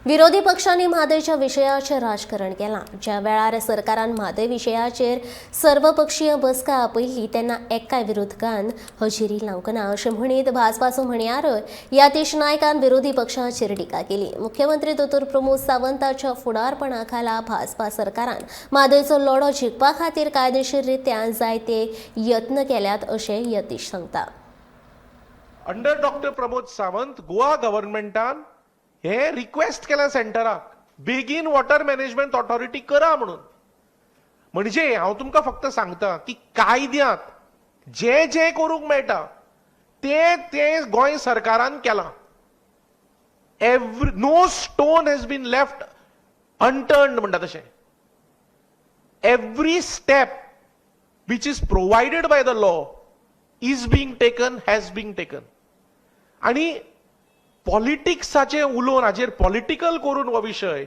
विरोधी पक्षांनी म्हादयच्या विशयाचेर राजकारण केलां। ज्या वेळार सरकारान म्हादय विशयाचेर सर्वपक्षीय बसका आपयली तेन्ना एकाय विरोधकान हजेरी लावंक ना अशें म्हणीत भाजपाचो म्हणयारय यतीश नायकान विरोधी पक्षांचेर टिका केली। मुख्यमंत्री दोतोर प्रमोद सावंताच्या फुडारपणा खाला भाजपा सरकारान म्हादयचो लढो जिखपा खातीर कायदेशीररित्या जायते यत्न केल्यात अशें यतीश सांगता। अंडर डॉक्टर प्रमोद सावंत गोवा गव्हर्नमेंटान हे रिक्वेस्ट केला सेंटराक बेगीन वॉटर मॅनेजमेंट ऑथॉरिटी करा म्हणून। म्हणजे हांव तुमकां फक्त सांगता की कायद्यांत जे जे करूंक मेळटा ते ते गोंय सरकारान केलां। No stone has been left unturned म्हणटा तशें। Every step which is provided by the law is being taken, has been taken. आणि पॉलिटिक्साचे उलोवन हाजेर पॉलिटिकल करून हो विषय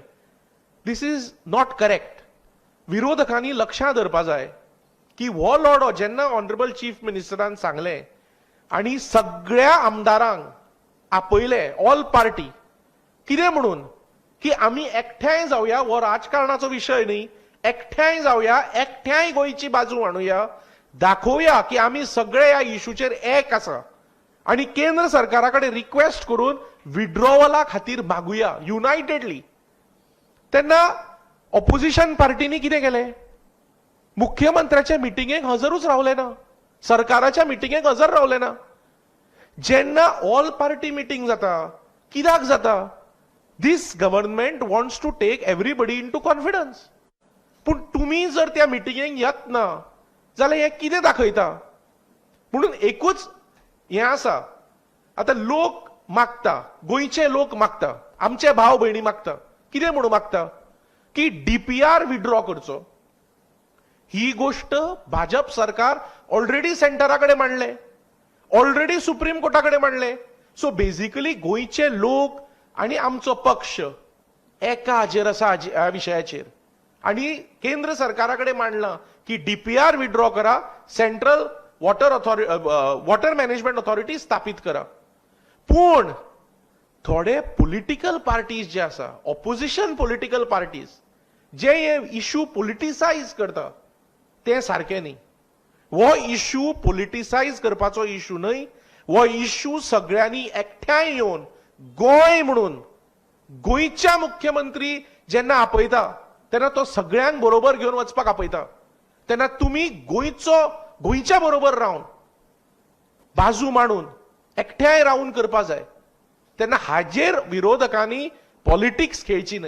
दिस इज नॉट करेक्ट। विरोधकांनी लक्षात धरपा जाय की हो लढो जेन्ना ऑनरेबल चीफ मिनिस्टरान सांगले आणि सगळ्या आमदारांक आपयले ऑल पार्टी कितें म्हणून की आमी एकठांय जावया, हो राजकारणाचो विशय न्ही, एकठांय जावया, एकठांय गोंयची बाजू हाडुया, दाखोवया की आमी सगळे ह्या इशूचेर एक आसा आणि केंद्र सरकारा कडेन रिक्वेस्ट करून विड्रॉवला खातीर मागुया युनायटेडली। तेन्ना ऑपोजिशन पार्टीनी कितें केलें? मुख्यमंत्र्याच्या मिटिंगेक हजरूच रावले ना, सरकाराच्या मिटिंगेक हजर रावले ना। जेन्ना ऑल पार्टी मिटिंग जाता कित्याक जाता? This government wants to take everybody into confidence. पण तुम्ही जर त्या मिटिंगेक येत ना जाल्यार हे कितें दाखयता? म्हणून एकूच हें आसा, आतां लोक मागता, गोंयचे लोक मागता, आमचे भाव भयणी मागता, कितें म्हणून मागता की डीपीआर विड्रॉ करचो। ही गोष्ट भाजप सरकार ऑलरेडी सेंटरा कडेन मांडले, ऑलरेडी सुप्रीम कोर्टा कडेन मांडले। सो बेसिकली गोंयचे लोक आणि आमचो पक्ष एका हाजेर आसा ह्या विशयाचेर आणि केंद्र सरकारा कडेन मांडला की डीपीआर विड्रॉ करा, सेंट्रल वॉटर मॅनेजमेंट ऑथॉरिटी स्थापित करा। पण थोडे पॉलिटिकल पार्टीज जे आसा, ऑपोजिशन पॉलिटिकल पार्टीज जे हे इशू पॉलिटिसायज करता ते सारखे न्ही। हो इशू पॉलिटिसायज करपाचो इशू न्हय, हो इशू सगळ्यांनी एकठांय येवन गोंय म्हणून गोंयच्या मुख्यमंत्री जेन्ना आपयता तेन्ना तो सगळ्यांक बरोबर घेवन वचपाक आपयता। तेन्ना तुम्ही गोंयच्या बरोबर रावन बाजू मांडून एकठांय रावन करपा जाय। तेन्ना हाजेर विरोधकांनी पॉलिटिक्स खेळची न्हय।